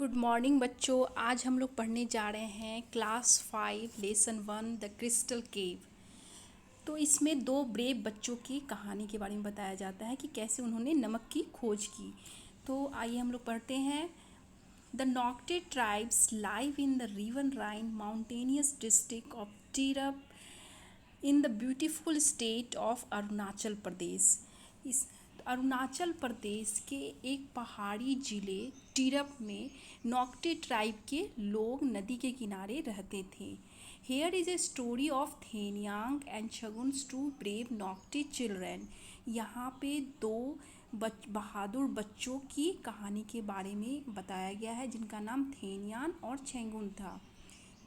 Good morning बच्चों। आज हम लोग पढ़ने जा रहे हैं क्लास 5 लेसन 1 द क्रिस्टल केव। तो इसमें दो ब्रेव बच्चों की कहानी के बारे में बताया जाता है कि कैसे उन्होंने नमक की खोज की। तो आइए हम लोग पढ़ते हैं। The Nocte tribes live in the riverine mountainous district of Tirap in the beautiful state of Arunachal Pradesh. इस अरुणाचल प्रदेश के एक पहाड़ी जिले टिरप में नॉक्टे ट्राइब के लोग नदी के किनारे रहते थे। Here is a story of Theniang and Shaguns two brave Nocte children. यहाँ पे दो बहादुर बच्चों की कहानी के बारे में बताया गया है जिनका नाम थेनियान और छेंगुन था।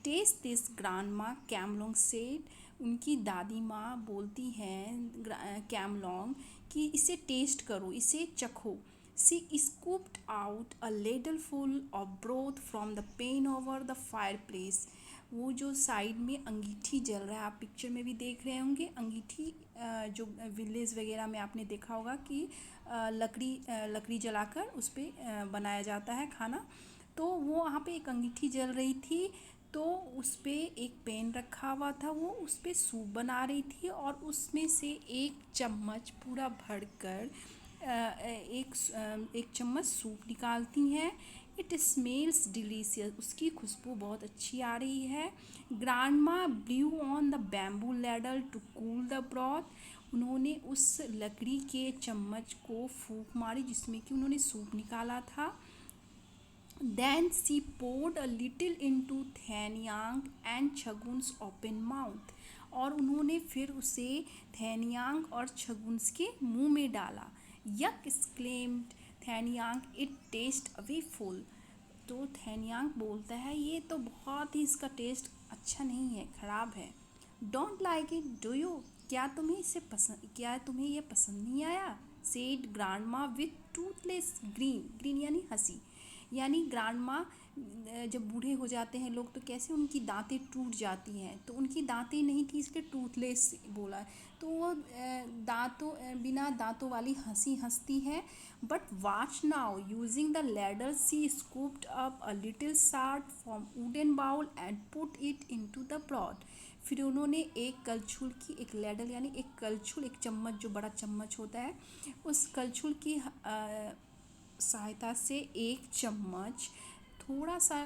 Test this grandma Kamlong said. उनकी दादी माँ बोलती हैं कैमलोंग कि इसे टेस्ट करो, इसे चखो। She scooped out a ladle full of broth from the pan over the fire place. वो जो साइड में अंगीठी जल रहा है, आप पिक्चर में भी देख रहे होंगे अंगीठी, जो विलेज वगैरह में आपने देखा होगा कि लकड़ी जलाकर उस पर बनाया जाता है खाना। तो वो वहाँ पे एक अंगीठी जल रही थी, तो उस पर एक पेन रखा हुआ था, वो उस पर सूप बना रही थी और उसमें से एक चम्मच पूरा भरकर एक चम्मच सूप निकालती हैं। It smells delicious. उसकी खुशबू बहुत अच्छी आ रही है। Grandma blew on the bamboo ladle to cool the broth. उन्होंने उस लकड़ी के चम्मच को फूंक मारी जिसमें कि उन्होंने सूप निकाला था। Then she poured a little into थेनियांग and छगुन्स open mouth। और उन्होंने फिर उसे थेनियांग और छगुन्स के मुंह में डाला। Yuck exclaimed Theniyang, it taste awful. तो थेनियांग बोलता है ये तो बहुत ही, इसका टेस्ट अच्छा नहीं है, ख़राब है। Don't like it do you. क्या तुम्हें ये पसंद नहीं आया? Said grandma with toothless grin. Grin यानी हंसी। यानी ग्रांडमा जब बूढ़े हो जाते हैं लोग तो कैसे उनकी दांतें टूट जाती हैं, तो उनकी दांतें नहीं थी इसलिए टूथलेस बोला। तो वो बिना दांतों वाली हंसी हंसती है। But watch now using the ladle she scooped up a little salt from wooden bowl and put it into the broth. फिर उन्होंने एक कलछुल की, एक लैडल यानी एक कलछुल, एक चम्मच जो बड़ा चम्मच होता है, उस कलछुल की सहायता से एक चम्मच थोड़ा सा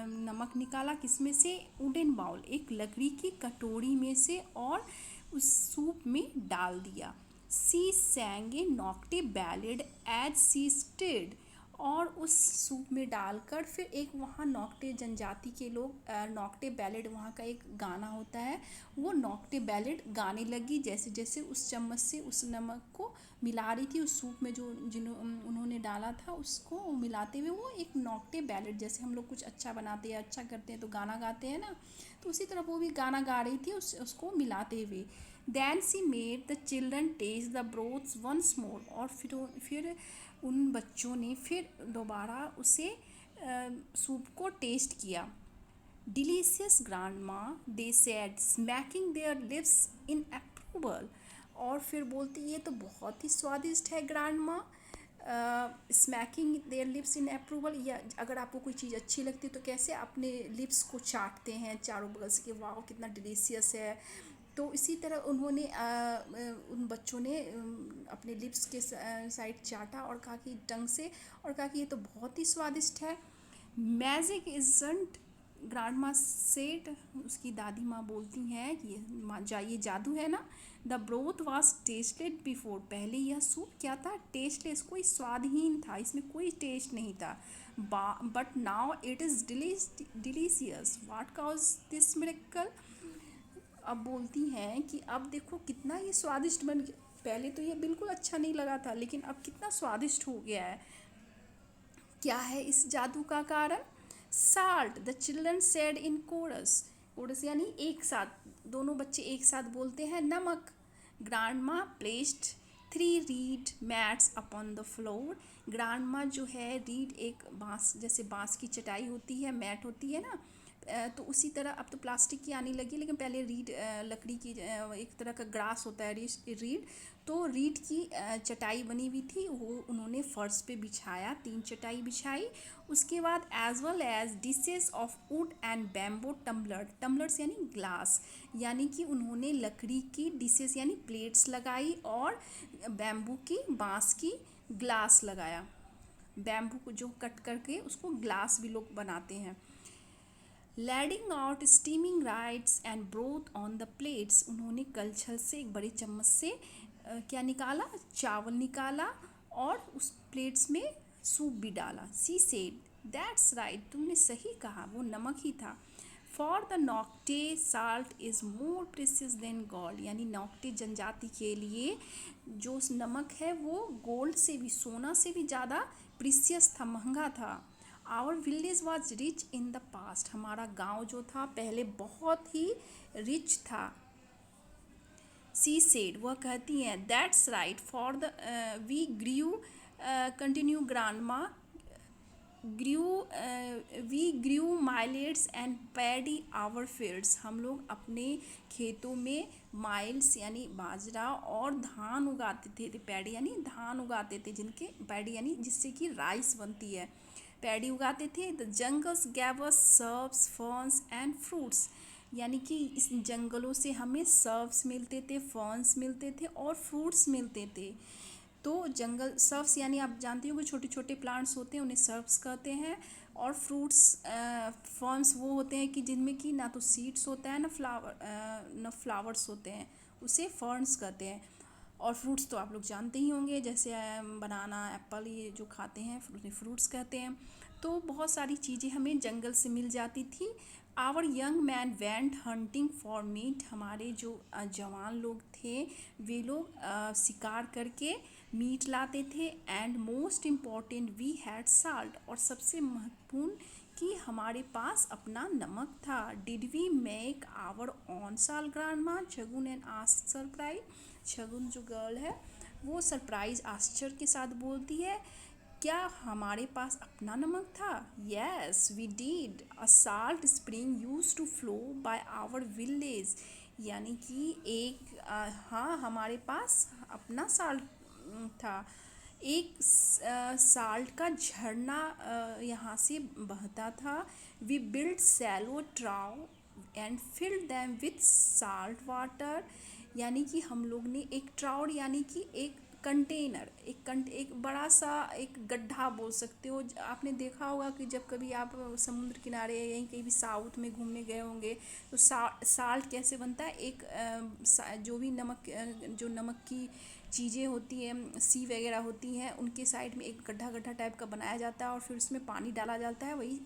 नमक निकाला, किसमें से? वुडन बाउल, एक लकड़ी की कटोरी में से, और उस सूप में डाल दिया। सी सैंग ए नॉक्टे बैलेड एज सी स्टेड। और उस सूप में डालकर फिर एक वहाँ नॉक्टे जनजाति के लोग नॉक्टे बैलेड वहाँ का एक गाना होता है, वो नॉक्टे बैलेड गाने लगी जैसे जैसे उस चम्मच से उस नमक को मिला रही थी उस सूप में जो उन्होंने डाला था, उसको मिलाते हुए वो एक नॉक्टे बैलेड, जैसे हम लोग कुछ अच्छा बनाते हैं, अच्छा करते हैं तो गाना गाते हैं ना, तो उसी तरह वो भी गाना गा रही थी उसको मिलाते हुए। Then she made the children taste the broths once more. और फिर उन बच्चों ने फिर दोबारा उसे सूप को टेस्ट किया। Delicious grandma they said smacking their lips in approval. और फिर बोलती ये तो बहुत ही स्वादिष्ट है grandma. Smacking their lips in approval, या अगर आपको कोई चीज़ अच्छी लगती है तो कैसे अपने लिप्स को चाटते हैं चारों बगल से कि वाह कितना डिलीशियस है। तो इसी तरह उन्होंने उन बच्चों ने अपने लिप्स के साइड चाटा और कहा कि टंग से, और कहा कि ये तो बहुत ही स्वादिष्ट है। Magic isn't grandma said. उसकी दादी माँ बोलती हैं कि ये जादू है ना। The broth was tested before. पहले यह सूप क्या था? टेस्टलेस, कोई स्वादहीन था, इसमें कोई टेस्ट नहीं था। But now it is delicious. What cause this miracle. अब बोलती हैं कि अब देखो कितना ये स्वादिष्ट बन गया, पहले तो ये बिल्कुल अच्छा नहीं लगा था लेकिन अब कितना स्वादिष्ट हो गया है। क्या है इस जादू का कारण? Salt, the children said in chorus. Chorus यानी एक साथ, दोनों बच्चे एक साथ बोलते हैं नमक। Grandma placed 3 reed mats upon the floor. Grandma जो है, रीड एक बांस, जैसे बांस की चटाई होती है, मैट होती है ना, तो उसी तरह अब तो प्लास्टिक की आने लगी, लेकिन पहले रीड लकड़ी की एक तरह का ग्रास होता है रीड, तो रीड की चटाई बनी हुई थी, वो उन्होंने फर्श पे बिछाया, 3 चटाई बिछाई। उसके बाद as well as dishes of wood and bamboo tumblers यानी ग्लास, यानी कि उन्होंने लकड़ी की डिशेस यानी प्लेट्स लगाई और बैम्बू की बांस की ग्लास लगाया। बैम्बू को जो कट करके उसको ग्लास भी लोग बनाते हैं। Lading out steaming rights and broth on the plates, उन्होंने कलछल से एक बड़े चम्मच से क्या निकाला, चावल निकाला और उस प्लेट्स में सूप भी डाला। सी सेड दैट्स राइट, तुमने सही कहा, वो नमक ही था। For the Nocte salt is more precious than gold, यानी नॉक्टे जनजाति के लिए जो नमक है वो गोल्ड से भी, सोना से भी ज़्यादा प्रीसियस था, महंगा था। Our village was rich in the past, हमारा गांव जो था पहले बहुत ही रिच था। सी सेड, वह कहती हैं, that's right for the we grew continue grandma we grew millets and paddy our fields, हम लोग अपने खेतों में माइल्स यानी बाजरा और धान उगाते थे। पैडी यानी धान उगाते थे, जिनके पैडी यानी जिससे कि राइस बनती है, पैडी उगाते थे। The jungles gave us serves ferns and fruits, यानी कि इस जंगलों से हमें सर्व्स मिलते थे, फर्न्स मिलते थे और फ्रूट्स मिलते थे। तो जंगल सर्व्स यानी आप जानते हो कि छोटे छोटे प्लांट्स होते हैं, उन्हें सर्व्स कहते हैं। और फ्रूट्स फर्न्स वो होते हैं कि जिनमें कि ना तो सीड्स होता है ना फ्लावर्स होते हैं, उसे फर्न्स कहते हैं। और फ्रूट्स तो आप लोग जानते ही होंगे, जैसे बनाना, एप्पल, ये जो खाते हैं फ्रूट्स कहते हैं। तो बहुत सारी चीज़ें हमें जंगल से मिल जाती थी। Our young man went hunting for meat, हमारे जो जवान लोग थे वे लोग शिकार करके मीट लाते थे। And most important we had salt, और सबसे महत्वपूर्ण कि हमारे पास अपना नमक था। Did we make our own salt grandma, Shagun and asked surprise, Shagun जो गर्ल है वो सरप्राइज आश्चर्य के साथ बोलती है, क्या हमारे पास अपना नमक था? Yes we did, a salt spring use to flow by our village, यानी कि एक हाँ हमारे पास अपना साल्ट था। एक साल्ट का झरना यहाँ से बहता था। We build shallow trough and filled them with salt water, यानी कि हम लोग ने एक ट्राउड यानी कि एक कंटेनर, एक बड़ा सा एक गड्ढा बोल सकते हो। आपने देखा होगा कि जब कभी आप समुद्र किनारे यहीं कहीं भी साउथ में घूमने गए होंगे तो साल्ट कैसे बनता है, एक जो भी नमक जो नमक की चीज़ें होती हैं, सी वगैरह होती हैं, उनके साइड में एक गड्ढा गड्ढा टाइप का बनाया जाता है और फिर उसमें पानी डाला जाता है, वही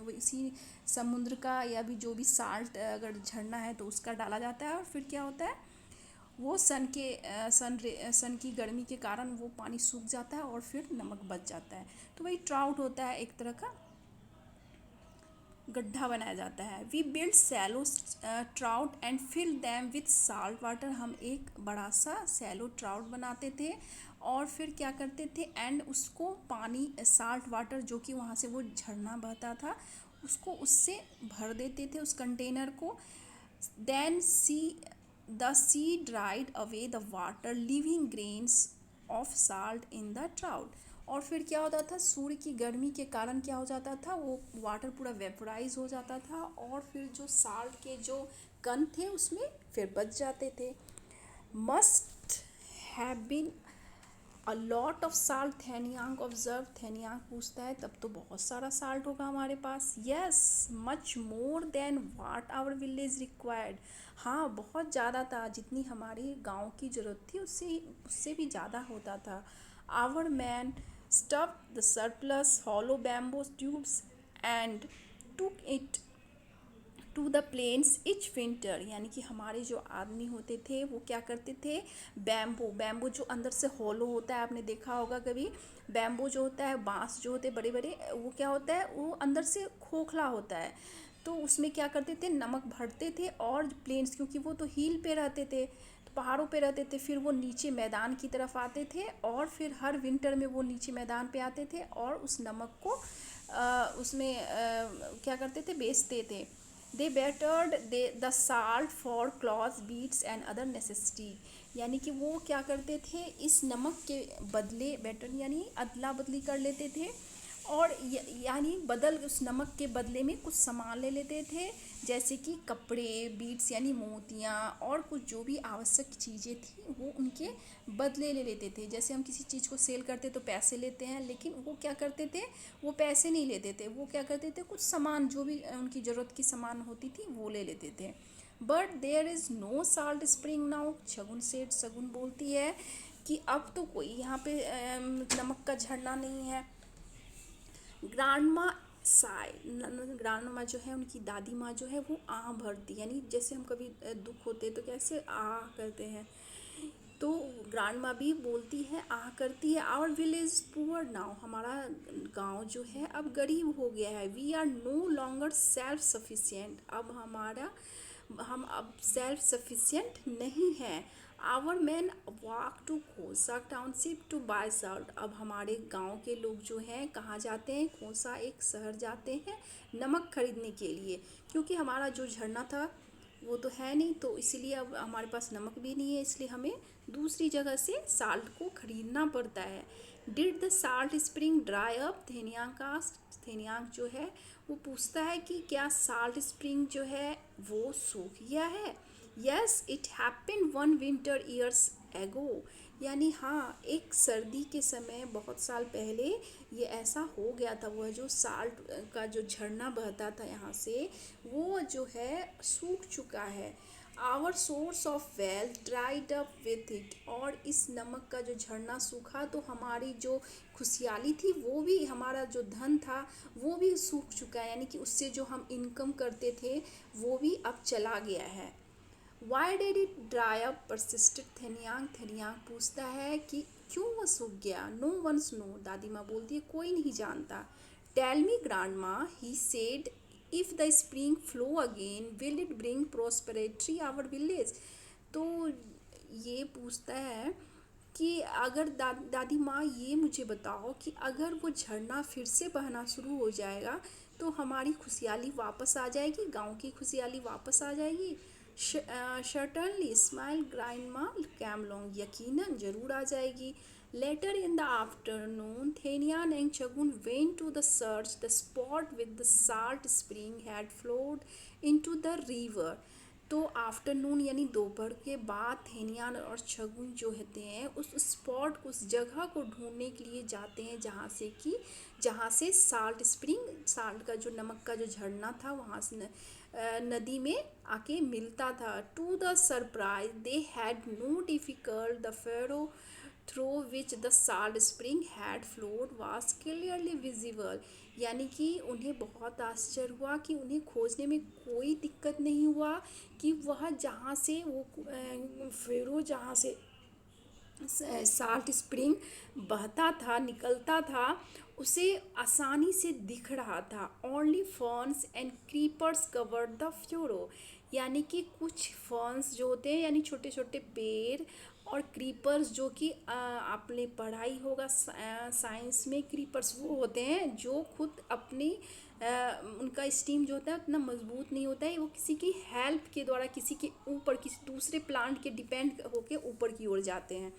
उसी समुद्र का या भी जो भी साल्ट अगर झरना है तो उसका डाला जाता है। और फिर क्या होता है, वो सन की गर्मी के कारण वो पानी सूख जाता है और फिर नमक बच जाता है। तो वही ट्राउट होता है, एक तरह का गड्ढा बनाया जाता है। We build shallow trough and fill them with salt water, हम एक बड़ा सा सैलो ट्राउट बनाते थे और फिर क्या करते थे, एंड उसको पानी साल्ट वाटर जो कि वहाँ से वो झरना बहता था उसको उससे भर देते थे उस कंटेनर को। Then the sea dried away the water leaving grains of salt in the trough, और फिर क्या होता था, सूर्य की गर्मी के कारण क्या हो जाता था, वो वाटर पूरा वेपोराइज हो जाता था और फिर जो साल्ट के जो कण थे उसमें फिर बच जाते थे। Must have been a lot of salt, Theniyang observe, Theniyang पूछता है तब तो बहुत सारा साल्ट होगा हमारे पास। Yes much more than what our village required, हाँ बहुत ज़्यादा था, जितनी हमारी गांव की ज़रूरत थी उससे उससे भी ज़्यादा होता था। Our man stuffed the surplus hollow bamboo tubes and took it to the plains each winter, यानी कि हमारे जो आदमी होते थे वो क्या करते थे, बैम्बू जो अंदर से हॉलो होता है, आपने देखा होगा कभी, बैम्बू जो होता है, बांस जो होते हैं बड़े बड़े, वो क्या होता है, वो अंदर से खोखला होता है, तो उसमें क्या करते थे, नमक भरते थे और प्लेन्स, क्योंकि वो तो हिल पे रहते थे तो पहाड़ों पे रहते थे, फिर वो नीचे मैदान की तरफ आते थे और फिर हर विंटर में वो नीचे मैदान पे आते थे और उस नमक को उसमें क्या करते थे, बेचते थे। They bartered they the salt for cloth beads and other necessity, यानी कि वो क्या करते थे, इस नमक के बदले, बेटर यानी अदला बदली कर लेते थे, और यानी बदल उस नमक के बदले में कुछ सामान ले लेते थे, जैसे कि कपड़े, बीट्स यानी मोतियाँ, और कुछ जो भी आवश्यक चीज़ें थी वो उनके बदले ले लेते थे। जैसे हम किसी चीज़ को सेल करते तो पैसे लेते हैं, लेकिन वो क्या करते थे, वो पैसे नहीं लेते थे, वो क्या करते थे, कुछ सामान जो भी उनकी ज़रूरत की सामान होती थी वो ले लेते थे। But there is no salt spring now, Shagun said, Shagun बोलती है कि अब तो कोई यहाँ पे नमक का झरना नहीं है। ग्रांडमा साय, ग्रांडमा जो है उनकी दादी माँ जो है वो आह भरती, यानी जैसे हम कभी दुख होते तो कैसे आह करते हैं, तो ग्रांडमा भी बोलती है, आह करती है, आवर विलेज पुअर नाउ, हमारा गांव जो है अब गरीब हो गया है। We are no longer self sufficient, हम अब सेल्फ सफिशिएंट नहीं हैं। Our man walk to Khosa township to buy salt, अब हमारे गांव के लोग जो हैं कहाँ जाते हैं, खोसा एक शहर जाते हैं नमक खरीदने के लिए, क्योंकि हमारा जो झरना था वो तो है नहीं, तो इसलिए अब हमारे पास नमक भी नहीं है, इसलिए हमें दूसरी जगह से साल्ट को खरीदना पड़ता है। Did the salt spring dry up, Theniyang कास्ट, थेनियांग जो है वो पूछता है कि क्या साल्ट स्प्रिंग जो है वो सूख गया है। Yes it happen one winter years ago, यानी हाँ एक सर्दी के समय बहुत साल पहले ये ऐसा हो गया था, वह जो साल्ट का जो झरना बहता था यहाँ से वो जो है सूख चुका है। Our source of wealth dried up with it, और इस नमक का जो झरना सूखा तो हमारी जो खुशहाली थी वो भी, हमारा जो धन था वो भी सूख चुका है, यानी कि उससे जो हम इनकम करते थे वो भी अब चला गया है। Why did it dry up persisted Theniyang, Theniyang पूछता है कि क्यों वह सूख गया। नो वंस नो, दादी माँ बोलती है कोई नहीं जानता। Tell me grandma, he said, if the spring flow again will it bring prosperity our village, तो ये पूछता है कि अगर दादी माँ ये मुझे बताओ कि अगर वो झरना फिर से बहना शुरू हो जाएगा तो हमारी खुशहाली वापस आ जाएगी, गांव की खुशहाली वापस आ जाएगी। शर्टनली स्माइल ग्रांडमा कैमलोंग, यकीनन जरूर आ जाएगी। Later in the afternoon Theniyan and Shagun went to the search the spot with the salt spring had flowed into the river, तो आफ्टरनून यानी दोपहर के बाद थेनियान और शगुन जो होते हैं उस स्पॉट, उस जगह को ढूंढने के लिए जाते हैं जहाँ से साल्ट स्प्रिंग, साल्ट का जो नमक का जो झरना था वहाँ से नदी में आके मिलता था। To the surprise they had no difficult, the furrow through which the salt spring had flowed was clearly visible, यानी कि उन्हें बहुत आश्चर्य हुआ कि उन्हें खोजने में कोई दिक्कत नहीं हुआ कि वह जहाँ से वो फेरो जहाँ से साल्ट स्प्रिंग बहता था, निकलता था, उसे आसानी से दिख रहा था। Only ferns and creepers covered the furrow, यानी कि कुछ फर्न्स जो होते हैं यानी छोटे छोटे पेड़, और क्रीपर्स जो कि आपने पढ़ाई होगा साइंस में, क्रीपर्स वो होते हैं जो खुद अपनी उनका स्टीम जो होता है उतना मजबूत नहीं होता है, वो किसी की हेल्प के द्वारा किसी के ऊपर, किसी दूसरे प्लांट के डिपेंड होके ऊपर की ओर जाते हैं।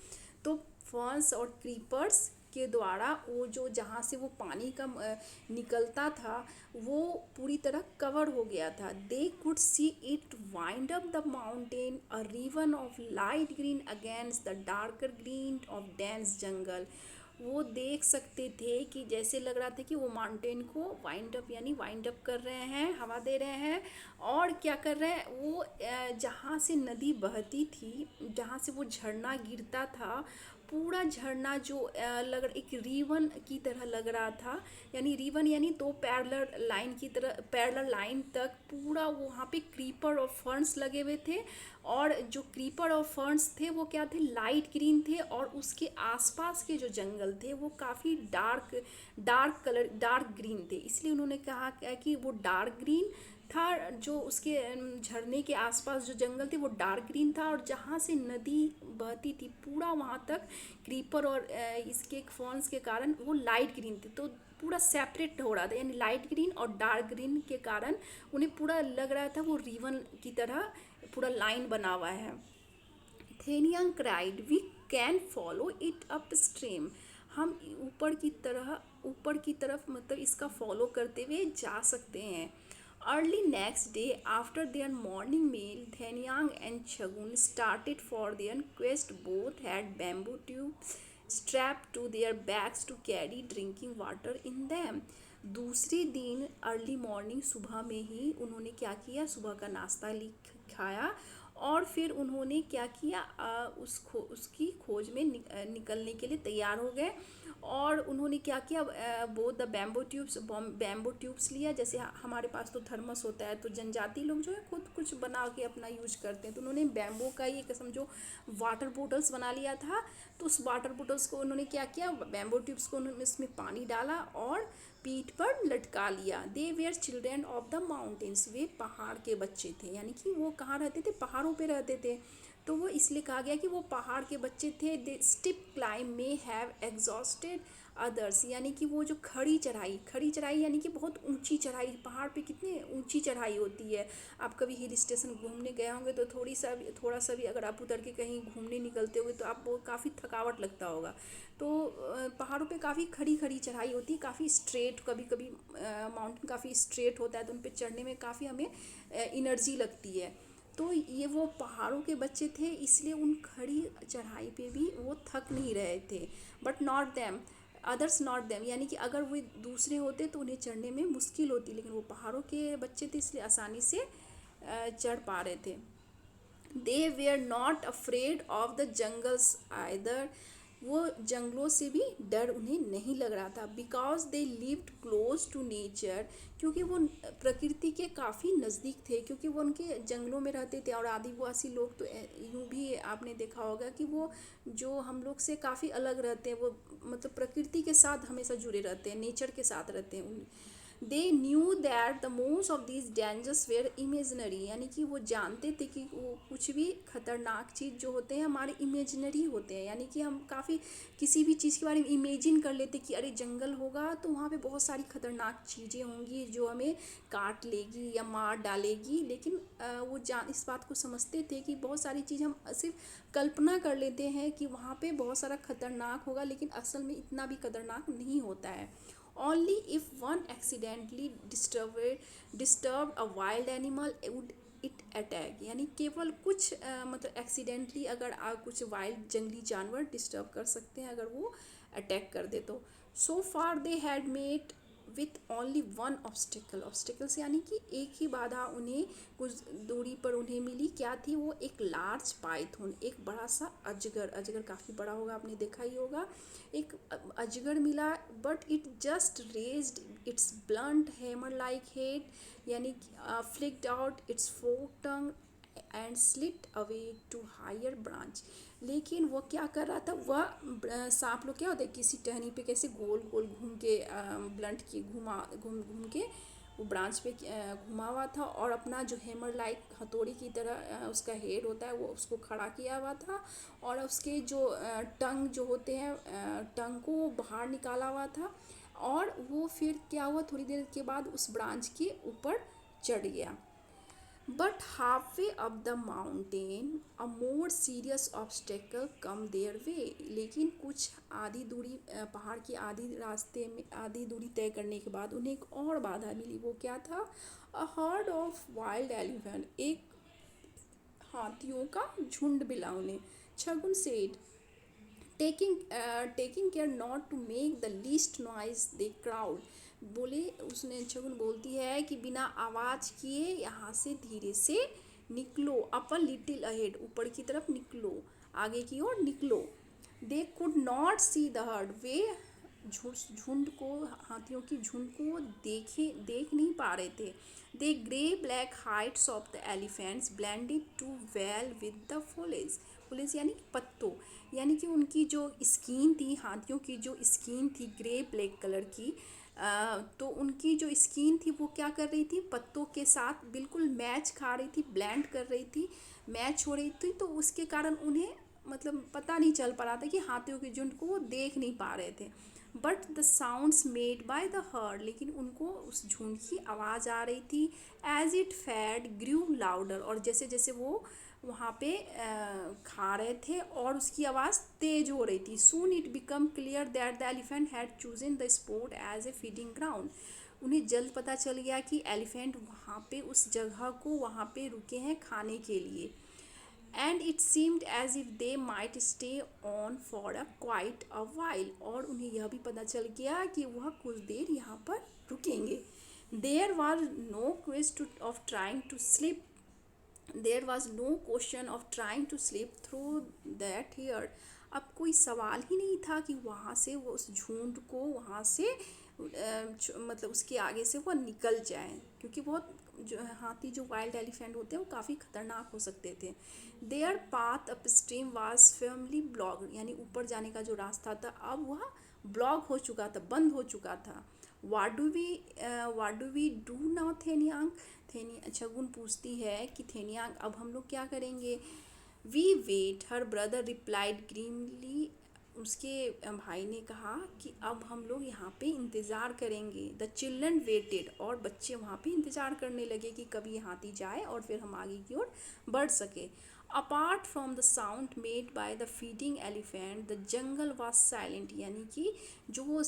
तो फर्न्स और क्रीपर्स के द्वारा वो जो जहाँ से वो पानी का निकलता था वो पूरी तरह कवर हो गया था। They could see it wind up the mountain a ribbon of light green against the darker green of dense jungle, वो देख सकते थे कि जैसे लग रहा था कि वो माउंटेन को वाइंड अप यानी वाइंड अप कर रहे हैं, हवा दे रहे हैं, और क्या कर रहे हैं वो जहाँ से नदी बहती थी, जहाँ से वो झरना गिरता था, पूरा झरना जो एक रिवन की तरह लग रहा था, यानी रिवन यानी दो पैरेलल लाइन की तरह, पैरेलल लाइन तक पूरा वहाँ पे क्रीपर और फर्न्स लगे हुए थे, और जो क्रीपर और फर्न्स थे वो क्या थे, लाइट ग्रीन थे, और उसके आसपास के जो जंगल थे वो काफ़ी डार्क ग्रीन थे, इसलिए उन्होंने कहा कि वो डार्क ग्रीन था, जो उसके झरने के आसपास जो जंगल थे वो डार्क ग्रीन था, और जहाँ से नदी बहती थी पूरा वहाँ तक क्रीपर और इसके फॉन्स के कारण वो लाइट ग्रीन थे। तो पूरा सेपरेट हो रहा था, यानी लाइट ग्रीन और डार्क ग्रीन के कारण उन्हें पूरा लग रहा था वो रिवन की तरह पूरा लाइन बना हुआ है। Theniyang cried, we can follow it upstream, हम ऊपर की तरफ मतलब इसका फॉलो करते हुए जा सकते हैं। Early next day after their morning meal, Theniyang and Shagun started for their quest. Both had bamboo tube strapped to their backs to carry drinking water in them। दूसरे दिन अर्ली मॉर्निंग सुबह में ही उन्होंने क्या किया, सुबह का नाश्ता खाया और फिर उन्होंने क्या किया, उसकी खोज में निकलने के लिए तैयार हो गए। और उन्होंने क्या किया, वो द बैम्बो ट्यूब्स लिया, जैसे हमारे पास तो थर्मस होता है, तो जनजाति लोग जो है खुद कुछ बना के अपना यूज करते हैं, तो उन्होंने बैम्बो का ये किस्म जो वाटर बोटल्स बना लिया था। तो उस वाटर बोटल्स को उन्होंने क्या किया, बैम्बो ट्यूब्स को उन्होंने इसमें पानी डाला और पीठ पर लटका लिया। They were children of the mountains, वे पहाड़ के बच्चे थे, यानी कि वो कहाँ रहते थे, पहाड़ों पे रहते थे। तो वो इसलिए कहा गया कि वो पहाड़ के बच्चे थे। दे स्टिप क्लाइम में हैव एग्जॉस्टेड अदर्स, यानी कि वो जो खड़ी चढ़ाई यानी कि बहुत ऊंची चढ़ाई, पहाड़ पे कितनी ऊंची चढ़ाई होती है। आप कभी हिल स्टेशन घूमने गए होंगे तो थोड़ा सा भी अगर आप उतर के कहीं घूमने निकलते होंगे तो आपको काफ़ी थकावट लगता होगा। तो पहाड़ों पे काफ़ी खड़ी चढ़ाई होती है, काफ़ी स्ट्रेट, कभी कभी माउंटेन काफ़ी स्ट्रेट होता है तो उन पे चढ़ने में काफ़ी हमें एनर्जी लगती है। तो ये वो पहाड़ों के बच्चे थे, इसलिए उन खड़ी चढ़ाई पे भी वो थक नहीं रहे थे। But not them, others not them, यानी कि अगर वो दूसरे होते तो उन्हें चढ़ने में मुश्किल होती, लेकिन वो पहाड़ों के बच्चे थे इसलिए आसानी से चढ़ पा रहे थे। They were not afraid of the jungles either, वो जंगलों से भी डर उन्हें नहीं लग रहा था। Because they lived close to nature, क्योंकि वो प्रकृति के काफ़ी नज़दीक थे, क्योंकि वो उनके जंगलों में रहते थे। और आदिवासी लोग तो यूँ भी आपने देखा होगा कि वो जो हम लोग से काफ़ी अलग रहते हैं, वो मतलब प्रकृति के साथ हमेशा जुड़े रहते हैं, नेचर के साथ रहते हैं। They knew that the most of this dangers were imaginary, यानी कि वो जानते थे कि वो कुछ भी खतरनाक चीज़ जो होते हैं हमारे इमेजनरी होते हैं, यानी कि हम काफ़ी किसी भी चीज़ के बारे में इमेजिन कर लेते कि अरे जंगल होगा तो वहाँ पे बहुत सारी खतरनाक चीज़ें होंगी जो हमें काट लेगी या मार डालेगी। लेकिन वो इस बात को समझते थे कि बहुत सारी चीज़ हम सिर्फ कल्पना कर लेते हैं कि वहाँ पे बहुत सारा खतरनाक होगा, लेकिन असल में इतना भी खतरनाक नहीं होता है। Only if one accidentally disturbed a wild animal would it attack, यानी केवल कुछ मतलब एक्सीडेंटली अगर कुछ वाइल्ड जंगली जानवर डिस्टर्ब कर सकते हैं अगर वो अटैक कर दे तो। So far they had met with only one obstacles, यानी कि एक ही बाधा उन्हें कुछ दूरी पर उन्हें मिली। क्या थी वो, एक लार्ज पाइथन, एक बड़ा सा अजगर काफ़ी बड़ा होगा, आपने देखा ही होगा, एक अजगर मिला। But it just raised its blunt hammer like head, यानी flicked out its fork tongue and slid away to higher branch. लेकिन वो क्या कर रहा था, वह सांप लोग क्या होता है किसी टहनी पे कैसे गोल गोल घूम के ब्लंट की घूम के वो ब्रांच पे घुमा हुआ था, और अपना जो हैमर लाइक हथौड़ी की तरह उसका हेड होता है वो उसको खड़ा किया हुआ था, और उसके जो टंग जो होते हैं टंग को वो बाहर निकाला हुआ था। और वो फिर क्या हुआ, थोड़ी देर के बाद उस ब्रांच के ऊपर चढ़ गया। But half way up the mountain a more serious obstacle come their way, लेकिन कुछ आधी दूरी पहाड़ की आधी दूरी तय करने के बाद उन्हें एक और बाधा मिली। वो क्या था, a herd of wild elephant, एक हाथियों का झुंड मिला उन्हें। Chhagun said, taking care not to make the least noise they crowd, बोले उसने, शगुन बोलती है कि बिना आवाज़ किए यहाँ से धीरे से निकलो, अपर लिटिल अहेड, ऊपर की तरफ निकलो, आगे की ओर निकलो। They could not see the herd, वे झुंड को, हाथियों की झुंड को देख नहीं पा रहे थे। The grey black hides of the elephants blended too well with the foliage यानी पत्तों, यानी कि उनकी जो स्किन थी, हाथियों की जो स्किन थी ग्रे ब्लैक कलर की, तो उनकी जो स्किन थी वो क्या कर रही थी, पत्तों के साथ बिल्कुल मैच खा रही थी, ब्लेंड कर रही थी, मैच हो रही थी। तो उसके कारण उन्हें मतलब पता नहीं चल पा रहा था कि हाथियों के झुंड को वो देख नहीं पा रहे थे। But the sounds made by the herd, लेकिन उनको उस झुंड की आवाज़ आ रही थी। As it fad grew louder, और जैसे जैसे वो वहाँ पे खा रहे थे और उसकी आवाज़ तेज हो रही थी। Soon it become clear that the elephant had chosen the spot as a feeding ground. उन्हें जल्द पता चल गया कि एलिफेंट वहाँ पे उस जगह को वहाँ पे रुके हैं खाने के लिए। And it seemed as if they might stay on for a quite a while, और उन्हें यह भी पता चल गया कि वह कुछ देर यहाँ पर रुकेंगे। There was no quest of trying to sleep, there was no question of trying to sleep through that here. अब कोई सवाल ही नहीं था कि वहाँ से वो उस झुंड को वहाँ से मतलब उसके आगे से वो निकल जाए, क्योंकि बहुत जो हाथी जो वाइल्ड एलिफेंट होते हैं वो काफ़ी खतरनाक हो सकते थे। There path up stream was firmly block, यानी ऊपर जाने का जो रास्ता था अब वह ब्लॉक हो चुका था, बंद हो चुका था। What do we do now Theniyang, Shagun पूछती है कि थेनियांग अब हम लोग क्या करेंगे। We wait, her brother replied grimly, उसके भाई ने कहा कि अब हम लोग यहाँ पे इंतज़ार करेंगे। द चिल्ड्रन वेटेड, और बच्चे वहाँ पे इंतज़ार करने लगे कि कभी ये हाथी जाए और फिर हम आगे की ओर बढ़ सके। Apart from the sound made by the feeding elephant the jungle was silent, यानी कि जो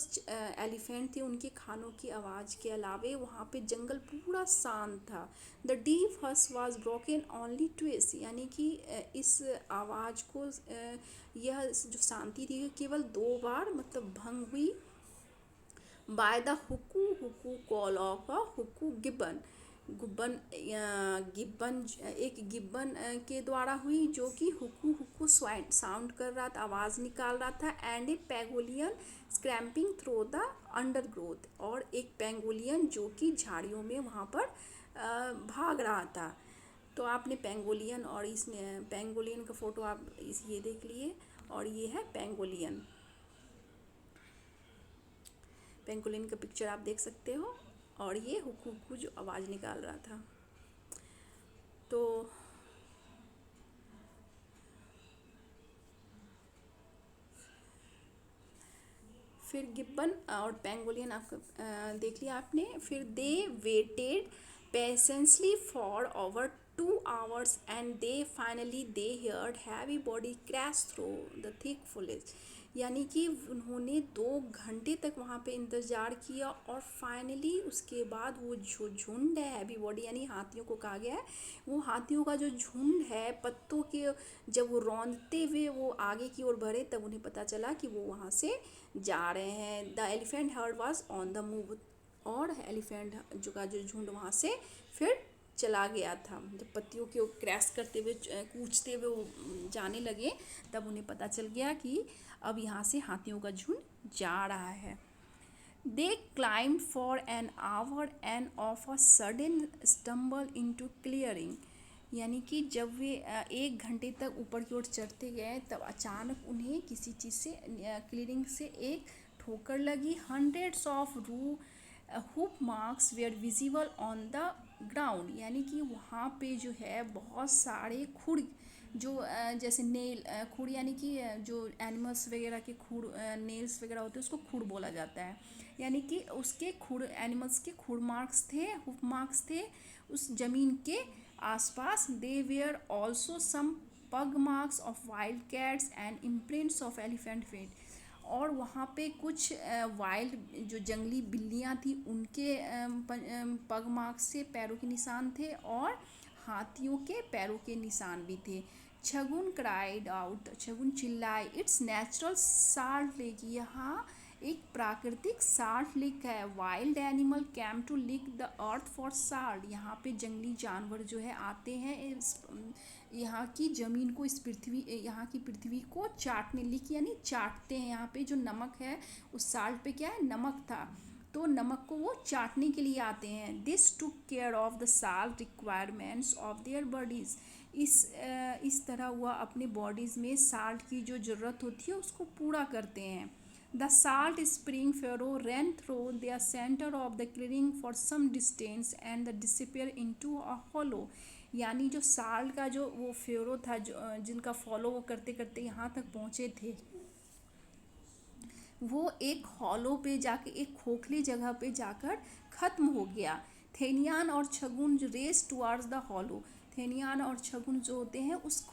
एलिफेंट थे उनके खानों की आवाज़ के अलावे वहाँ पे जंगल पूरा शांत था। The deep hush was broken only twice, यानी कि इस आवाज़ को यह जो शांति थी केवल 2 बार मतलब भंग हुई। By the hoolock hoolock call of a hoolock gibbon, gibbon एक गिब्बन के द्वारा हुई जो कि हुकू हुकू साउंड कर रहा था, आवाज़ निकाल रहा था। And a pangolin scrambling through the undergrowth, और एक पेंगोलियन जो कि झाड़ियों में वहाँ पर भाग रहा था। तो आपने पेंगोलियन और इस पेंगोलियन का फ़ोटो आप इस ये देख लिए, और ये है पेंगोलियन, पेंगोलियन का पिक्चर आप देख सकते हो, और ये हुकू जो आवाज़ निकाल रहा था। तो फिर गिब्बन और पेंगोलियन आपका देख लिया आपने। फिर they waited patiently for over 2 hours and they finally they heard heavy body crash through the thick foliage, यानी कि उन्होंने 2 घंटे तक वहाँ पे इंतज़ार किया, और फाइनली उसके बाद वो जो झुंड है हैवी बॉडी, यानी हाथियों को कहा गया है, वो हाथियों का जो झुंड है पत्तों के जब वो रौंदते हुए वो आगे की ओर बढ़े तब उन्हें पता चला कि वो वहाँ से जा रहे हैं। The elephant heard was on the move, और एलिफेंट जो का जो झुंड वहाँ से फिर चला गया था। जब पत्तियों के क्रैश करते हुए कूचते हुए वो जाने लगे तब उन्हें पता चल गया कि अब यहाँ से हाथियों का झुंड जा रहा है। They climb for an hour and of a sudden stumble into clearing, यानी कि जब वे 1 घंटे तक ऊपर की ओर चढ़ते गए तब अचानक उन्हें किसी चीज़ से क्लियरिंग से एक ठोकर लगी। Hundreds of hoof marks were visible on the ground, यानी कि वहाँ पे जो है बहुत सारे खुर जो जैसे नेल खुर, यानी कि जो एनिमल्स वगैरह के खुर नेल्स वगैरह होते हैं उसको खुर बोला जाता है, यानी कि उसके खुर एनिमल्स के खुर मार्क्स थे, हुप मार्क्स थे उस जमीन के आसपास। दे where also some pug marks of wild cats and imprints of elephant feet, और वहाँ पे कुछ वाइल्ड जो जंगली बिल्लियाँ थी उनके पग मार्क्स से पैरों के निशान थे, और हाथियों के पैरों के निशान भी थे। छगुन क्राइड आउट, छगुन चिल्लाए, इट्स नेचुरल साल्ट लेक, यहाँ एक प्राकृतिक साल्ट लेक है। Wild animal came to lick the earth for salt, यहाँ पे जंगली जानवर जो है आते हैं यहाँ की ज़मीन को, इस पृथ्वी यहाँ की पृथ्वी को चाटने, लिक यानी चाटते हैं। यहाँ पे जो नमक है उस साल्ट पे क्या है, नमक था, तो नमक को वो चाटने के लिए आते हैं। This took care of the salt requirements of their bodies, इस तरह वह अपने बॉडीज़ में साल्ट की जो ज़रूरत होती है उसको पूरा करते हैं। The salt spring furrow run through the centre of the clearing for some distance and the disappear into a hollow, यानी जो साल्ट का जो वो फेरो था जो जिनका फॉलो वो करते करते यहाँ तक पहुँचे थे, वो एक हॉलो पे जाके, एक खोखले जगह पे जाकर ख़त्म हो गया। थेनियान और छगुन जो रेस टुवर्ड्स द हॉलो, थेनियान और छगुन जो होते हैं उस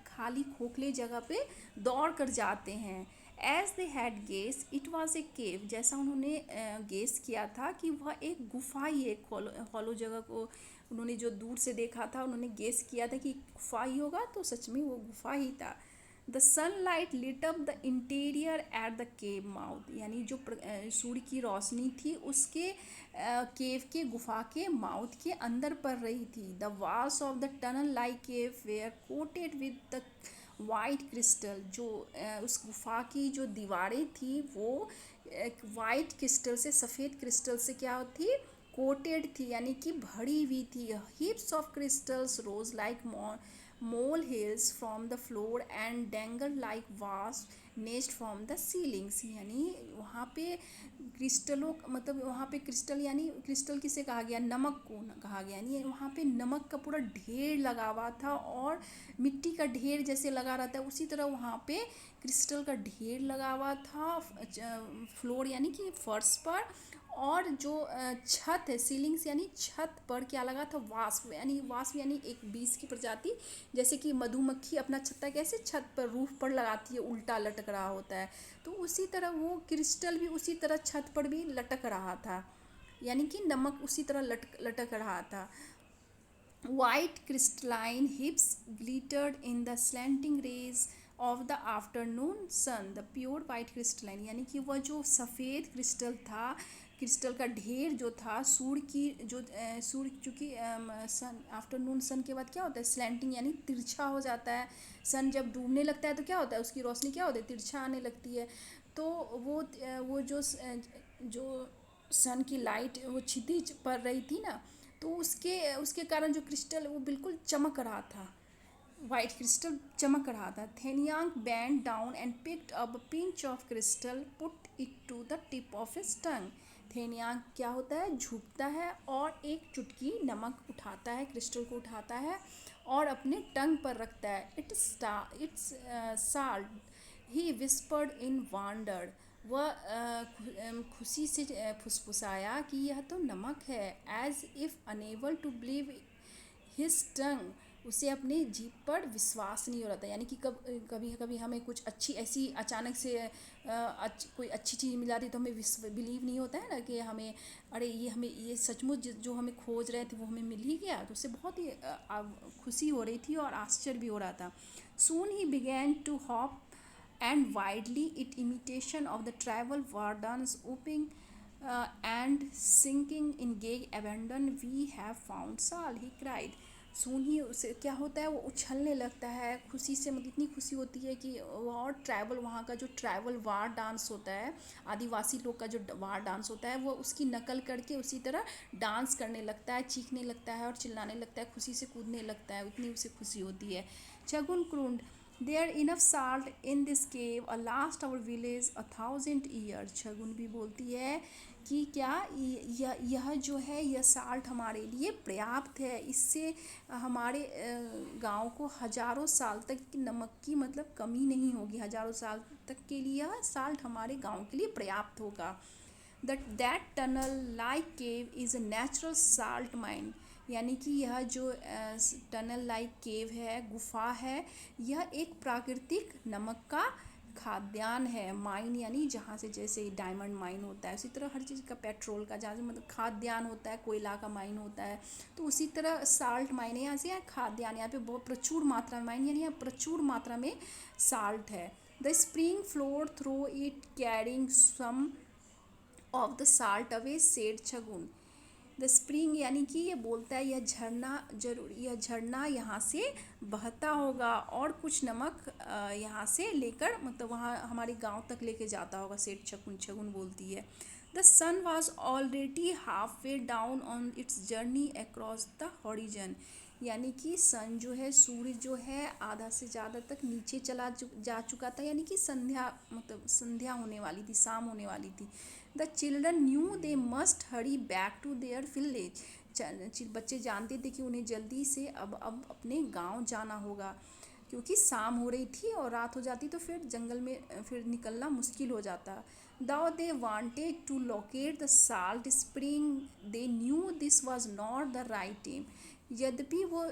खाली खोखले जगह पे दौड़ कर जाते हैं। As they had guess it was a cave, जैसा उन्होंने गेस किया था कि वह एक गुफा ही है। हॉलो जगह को उन्होंने जो दूर से देखा था, उन्होंने गेस किया था कि गुफा ही होगा, तो सच में वो गुफा ही था। The sunlight lit up the interior at the cave mouth, यानी जो सूर्य की रोशनी थी उसके केव के गुफा के माउथ के अंदर पड़ रही थी। The walls of the tunnel like cave were coated with the white crystal, जो उस गुफा की जो दीवारें थी वो एक वाइट क्रिस्टल से, सफ़ेद क्रिस्टल से क्या थी, कोटेड थी, यानी कि भरी हुई थी। Heaps of crystals rose like mole hills from the floor and dangle like vast nest from the ceilings, यानी वहाँ पे क्रिस्टलों, मतलब वहाँ पे क्रिस्टल, यानी क्रिस्टल किसे कहा गया, नमक को कहा गया, यानी वहाँ पे नमक का पूरा ढेर लगा हुआ था, और मिट्टी का ढेर जैसे लगा रहता है उसी तरह वहाँ पे क्रिस्टल का ढेर लगा हुआ था फ्लोर यानी कि फर्श पर। और जो छत है, सीलिंग्स यानी छत पर क्या लगा था, वास्प, यानी वास्प यानी एक बीज की प्रजाति, जैसे कि मधुमक्खी अपना छत्ता कैसे छत पर रूफ पर लगाती है, उल्टा लटक रहा होता है, तो उसी तरह वो क्रिस्टल भी उसी तरह छत पर भी लटक रहा था, यानी कि नमक उसी तरह लटक रहा था। White crystalline hips glittered in the slanting rays of the afternoon sun. The pure white crystalline, यानी कि वह जो सफ़ेद क्रिस्टल था, क्रिस्टल का ढेर जो था, सूर्य की जो सूर्य चूँकि सन, आफ्टरनून सन के बाद क्या होता है, स्लैंटिंग यानी तिरछा हो जाता है। सन जब डूबने लगता है तो क्या होता है, उसकी रोशनी क्या होती है, तिरछा आने लगती है। तो वो जो सन की लाइट वो क्षितिज पर रही थी ना, तो उसके उसके कारण जो क्रिस्टल वो बिल्कुल चमक रहा था, वाइट क्रिस्टल चमक रहा था। Theniyang bend down and picked up a pinch of crystal, put it to the tip of his tongue. Theniyang क्या होता है, झुकता है और एक चुटकी नमक उठाता है, क्रिस्टल को उठाता है और अपने टंग पर रखता है। It's salt, he whispered in wonder, वह खुशी से फुसफुसाया कि यह तो नमक है। As if unable to believe his tongue, उसे अपने जीभ पर विश्वास नहीं हो रहा था, यानी कि कभी कभी हमें कुछ अच्छी ऐसी अचानक से कोई अच्छी चीज़ मिल जाती है तो हमें बिलीव नहीं होता है ना, कि हमें अरे ये हमें ये सचमुच जो हमें खोज रहे थे वो हमें मिल ही गया, तो उससे बहुत ही खुशी हो रही थी और आश्चर्य भी हो रहा था। सून ही began to hop and widely it imitation of the travel wardens whooping and sinking in gay abandon, we have found Sal, he cried। सुन ही उसे क्या होता है, वो उछलने लगता है खुशी से, मतलब इतनी खुशी होती है कि वो, और ट्रैवल, वहाँ का जो ट्रैवल वार डांस होता है, आदिवासी लोग का जो वार डांस होता है, वो उसकी नकल करके उसी तरह डांस करने लगता है, चीखने लगता है और चिल्लाने लगता है, खुशी से कूदने लगता है, इतनी उसे खुशी होती है। Chhagun crooned, there enough salt in this cave a last our village 1,000 years। Shagun भी बोलती है कि क्या यह जो है, यह साल्ट हमारे लिए पर्याप्त है, इससे हमारे गांव को हजारों साल तक नमक की मतलब कमी नहीं होगी, हजारों साल तक के लिए यह साल्ट हमारे गांव के लिए पर्याप्त होगा। That tunnel like cave is a natural salt mine, यानी कि यह जो टनल लाइक केव है, गुफा है, यह एक प्राकृतिक नमक का खाद्यान्न है। माइन यानी जहाँ से, जैसे डायमंड माइन होता है उसी तरह हर चीज़ का, पेट्रोल का जहाँ से मतलब खाद्यान्न होता है, कोयला का माइन होता है, तो उसी तरह साल्ट माइन है, यहाँ से यहाँ खाद्यान्न, यहाँ पे बहुत प्रचुर मात्रा में माइन, यानी यहाँ प्रचुर मात्रा में साल्ट है। The spring flow through it carrying some of the salt away, said Chhagun. The spring यानी कि ये बोलता है यह झरना, जरूर यह झरना यहाँ से बहता होगा और कुछ नमक यहाँ से लेकर, मतलब वहाँ हमारे गांव तक लेके जाता होगा, सेठ छगुन छगुन बोलती है। The sun was already half way down on its journey across the horizon, यानी कि सन जो है, सूर्य जो है आधा से ज़्यादा तक नीचे जा चुका था, यानी कि संध्या, मतलब संध्या होने वाली थी, शाम होने वाली थी। The children knew they must hurry back to their village, बच्चे जानते थे कि उन्हें जल्दी से अब अपने गांव जाना होगा, क्योंकि शाम हो रही थी और रात हो जाती तो फिर जंगल में फिर निकलना मुश्किल हो जाता। Though they wanted to locate the salt spring, they knew this was not the right time. यद्यपि वो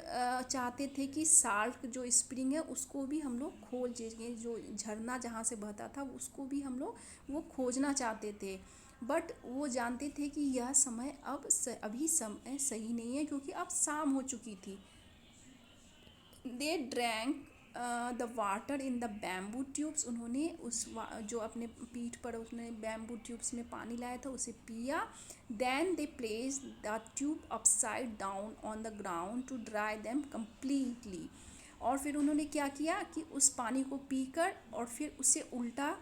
चाहते थे कि साल्ट जो स्प्रिंग है उसको भी हम लोग खोजेंगे, जो झरना जहाँ से बहता था उसको भी हम लोग वो खोजना चाहते थे, बट वो जानते थे कि यह समय अभी समय सही नहीं है क्योंकि अब शाम हो चुकी थी। They drank the water in the bamboo tubes, उन्होंने जो अपने पीठ पर उसने बैम्बू ट्यूब्स में पानी लाया था उसे पिया। Then they place the tube upside down on the ground to dry them completely, और फिर उन्होंने क्या किया कि उस पानी को पीकर और फिर उसे उल्टा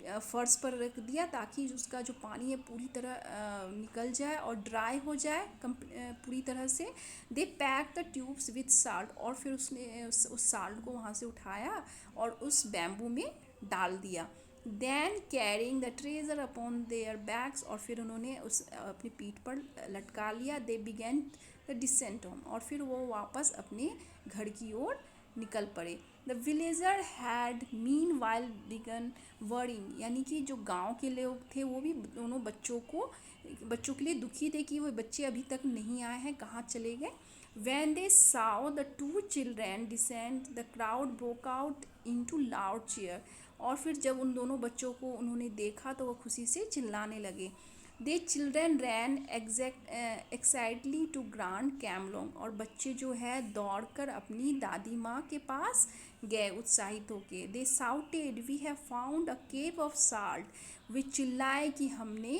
फर्श पर रख दिया ताकि उसका जो पानी है पूरी तरह निकल जाए और ड्राई हो जाए पूरी तरह से। They pack the tubes with salt, और फिर उसने उस साल्ट को वहाँ से उठाया और उस बैम्बू में डाल दिया। Then carrying the treasure upon their bags, और फिर उन्होंने उस अपनी पीठ पर लटका लिया। They began the descent home, और फिर वो वापस अपने घर की ओर निकल पड़े। The villager had meanwhile begun worrying, यानी कि जो गांव के लोग थे वो भी दोनों बच्चों के लिए दुखी थे कि वो बच्चे अभी तक नहीं आए हैं, कहाँ चले गए। When they saw the two children descend, the crowd broke out into loud cheer, और फिर जब उन दोनों बच्चों को उन्होंने देखा तो वो खुशी से चिल्लाने लगे। दे चिल्ड्रेन रैन एक्साइटली टू ग्रांड कैमलोंग, और बच्चे जो है दौड़कर अपनी दादी माँ के पास गए उत्साहित होके। They shouted we have found a cave of salt, वे चिल्लाए कि हमने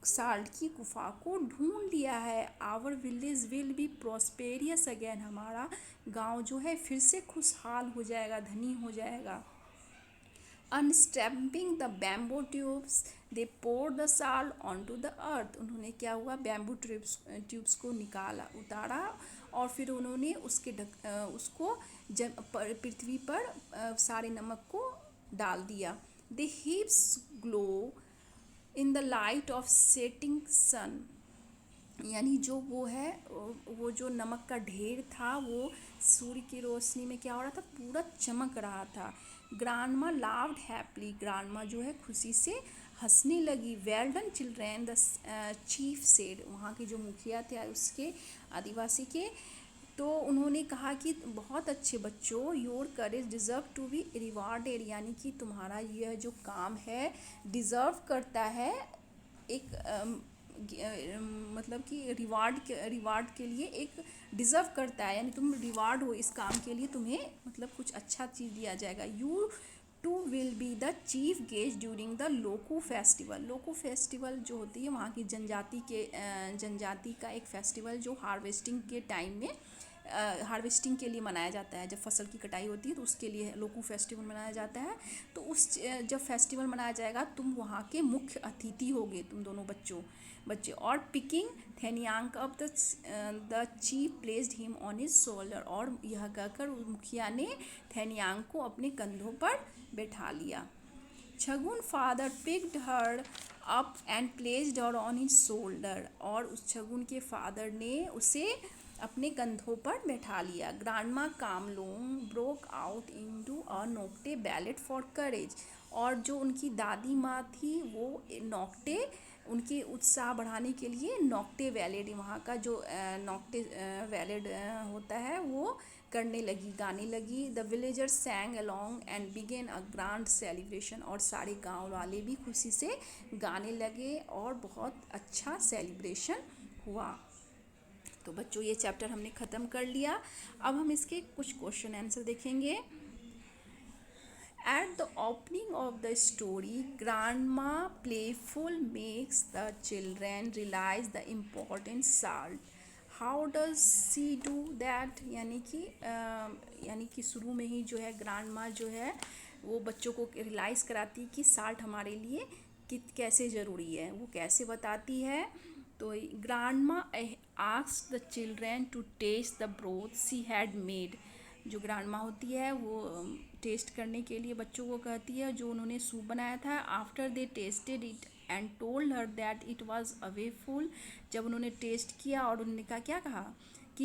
साल्ट की गुफा को ढूंढ लिया है। Our village will be prosperous again, हमारा गांव जो है फिर से खुशहाल हो जाएगा, धनी हो जाएगा। Unstopping the bamboo tubes they pour the salt on to the earth, उन्होंने क्या हुआ बैम्बू ट्यूब्स को निकाला, उतारा, और फिर उन्होंने उसको पृथ्वी पर सारे नमक को डाल दिया। The heaps glow in the light of setting sun, यानी जो वो जो नमक का ढेर था वो सूर्य की रोशनी में क्या हो रहा था, पूरा चमक रहा था। ग्रांडमा लाव्ड हैप्पीली, ग्रांडमा जो है खुशी से हंसने लगी। Well done children the chief said, वहाँ के जो मुखिया थे उसके आदिवासी के, तो उन्होंने कहा कि बहुत अच्छे बच्चों, your courage deserve to be rewarded, यानी कि तुम्हारा यह जो काम है डिज़र्व करता है एक मतलब कि रिवार्ड के लिए एक डिज़र्व करता है, यानी तुम रिवार्ड हो इस काम के लिए, तुम्हें मतलब कुछ अच्छा चीज़ दिया जाएगा। You two will be the chief guest during the Loko festival, Loko festival जो होती है वहाँ की जनजाति का एक फेस्टिवल जो हार्वेस्टिंग के टाइम में हार्वेस्टिंग के लिए मनाया जाता है। जब फसल की कटाई होती है तो उसके लिए लोको फेस्टिवल मनाया जाता है। तो जब फेस्टिवल मनाया जाएगा तुम वहाँ के मुख्य अतिथि होगे, तुम दोनों बच्चे। और picking Theniyang up the chief placed him on his shoulder, और यह कहकर मुखिया ने थेनियांग को अपने कंधों पर बैठा लिया। Chhagun father picked her up and placed her on his shoulder, और उस छगुन के फादर ने उसे अपने कंधों पर बैठा लिया। Grandma Kamlong broke out into a Nocte ballad for courage, और जो उनकी दादी माँ थी वो नोक्टे, उनके उत्साह बढ़ाने के लिए नोक्टे वैलेड, वहाँ का जो नोक्टे वैलेड होता है वो करने लगी, गाने लगी। The villagers sang along and began a grand celebration, और सारे गांव वाले भी खुशी से गाने लगे और बहुत अच्छा सेलिब्रेशन हुआ। तो बच्चों ये चैप्टर हमने ख़त्म कर लिया। अब हम इसके कुछ क्वेश्चन आंसर देखेंगे। At the opening of the story, Grandma playful makes the children realize the important salt. How does she do that? यानी कि शुरू में ही जो है ग्रांडमा जो है वो बच्चों को रियलाइज़ कराती कि साल्ट हमारे लिए कैसे ज़रूरी है, वो कैसे बताती है। तो grandma asked the children to taste the broth she had made, जो ग्रांडमा होती है वो टेस्ट करने के लिए बच्चों को कहती है जो उन्होंने सूप बनाया था। After they tasted it and told her that it was awful, जब उन्होंने टेस्ट किया और उन्होंने क्या कहा कि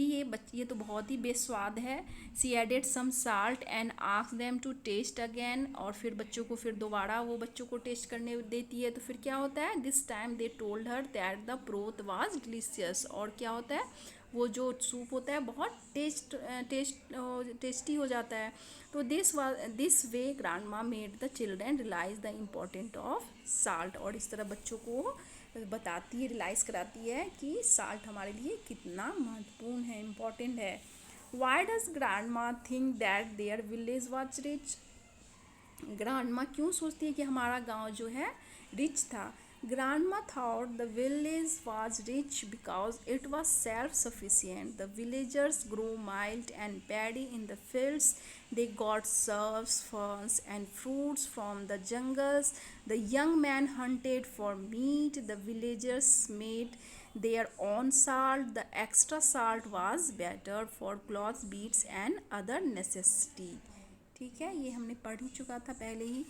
ये तो बहुत ही बेस्वाद है। She added some salt and ask them to taste again, और फिर बच्चों को फिर दोबारा वो बच्चों को टेस्ट करने देती है। तो फिर क्या होता है, this time they told her that the broth was delicious, और क्या होता है, वो जो सूप होता है बहुत टेस्टी हो जाता है। तो this way grandma made the children realise the important of salt, और इस तरह बच्चों को बताती है, रियलाइज़ कराती है कि साल्ट हमारे लिए कितना महत्वपूर्ण है, इम्पोर्टेंट है। Why does grandma think that their village was rich? Grandma क्यों सोचती है कि हमारा गांव जो है रिच था? Grandma thought the village was rich because it was self sufficient. The villagers grow mild and paddy in the fields. They got serves, ferns, and fruits from the jungles. The young man hunted for meat. The villagers made their own salt. The extra salt was better for clothes, beads, and other necessity. ठीक है, ये हमने पढ़ ही चुका था पहले ही।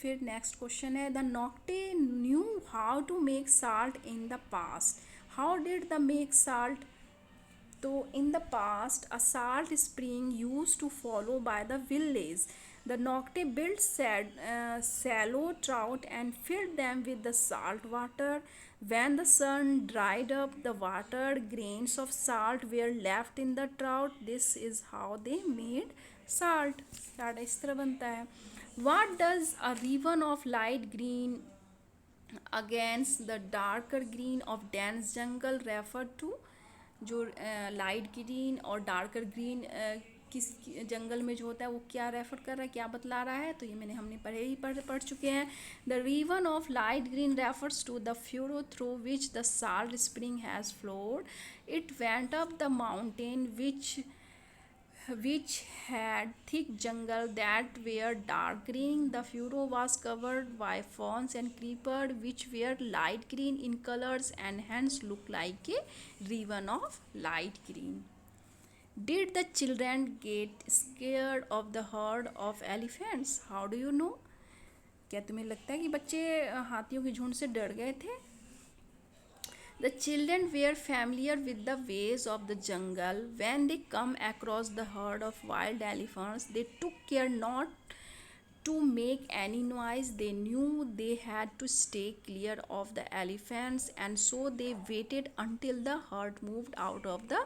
फिर नेक्स्ट क्वेश्चन है, the Nocte knew how to make salt in the past. How did the make salt? तो in the past a salt spring use to flow by the village. The Nocte build shallow trout and filled them with the salt water. When the sun dried up, the watered grains of salt were left in the trout. This is how they made salt. Salt इस तरह बनता है। What does a ribbon of light green against the darker green of dense jungle refer to? जो light green और darker green किस जंगल में जो होता है वो क्या रेफर कर रहा है, क्या बतला रहा है? तो ये हमने पढ़ चुके हैं। The ribbon of light green refers to the furrow through which the salt spring has flowed. It went up the mountain which had thick jungle that were dark green. The furrow was covered by ferns and creepers which were light green in colors and hence looked like a ribbon of light green. Did the children get scared of the herd of elephants? How do you know? क्या तुम्हें लगता है कि बच्चे हाथियों के झुंड से डर गए थे? The children were familiar with the ways of the jungle. When they come across the herd of wild elephants, they took care not to make any noise. They knew they had to stay clear of the elephants, and so they waited until the herd moved out of the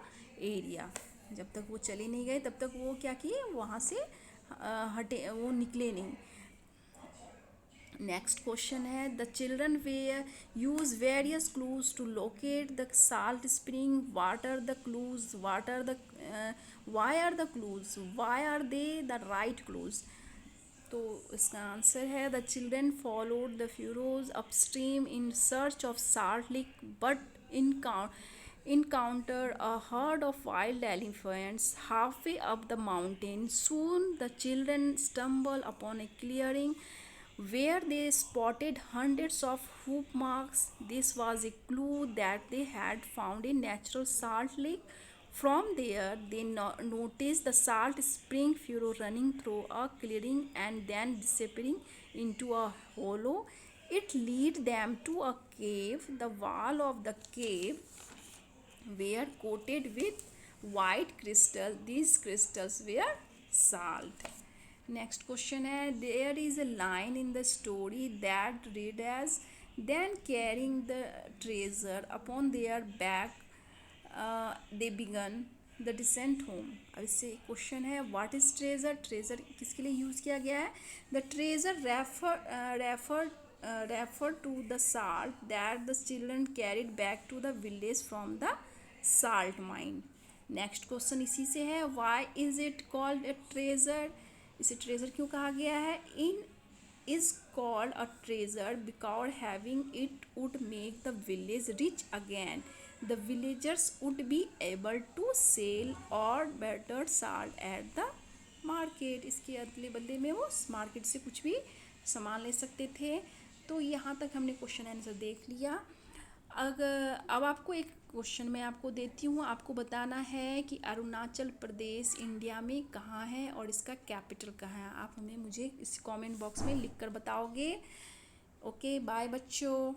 area. जब तक वो चले नहीं गए तब तक वो क्या किए, वहाँ से हटे, वो निकले नहीं। नेक्स्ट क्वेश्चन है, the children use various clues to locate the salt spring. What are the clues? Why are the clues? Why are they the right clues? तो इसका आंसर है, the children followed the furrows upstream in search of salt lick but encounter a herd of wild elephants halfway up the mountain. Soon the children stumbled upon a clearing where they spotted hundreds of hoof marks. This was a clue that they had found a natural salt lake. From there, they noticed the salt spring furrow running through a clearing and then disappearing into a hollow. It led them to a cave. The wall of the cave were coated with white crystal. These crystals were salt. Next question है, there is a line in the story that read as, then carrying the treasure upon their back they began the descent home. अब इससे question है, what is treasure? treasure किसके लिए use किया गया है? The treasure refer to the salt that the children carried back to the village from the salt mine. Next question इसी से है, why is it called a treasure? इसे treasure क्यों कहा गया है? In is called a treasure because having it would make the village rich again. The villagers would be able to sell और barter salt at the market. इसके अदले बदले में वो मार्केट से कुछ भी सामान ले सकते थे. तो यहाँ तक हमने क्वेश्चन आंसर देख लिया. अब आपको एक क्वेश्चन मैं आपको देती हूँ. आपको बताना है कि अरुणाचल प्रदेश इंडिया में कहाँ है और इसका कैपिटल कहाँ है. आप मुझे इस कमेंट बॉक्स में लिख कर बताओगे. ओके, बाय बच्चों.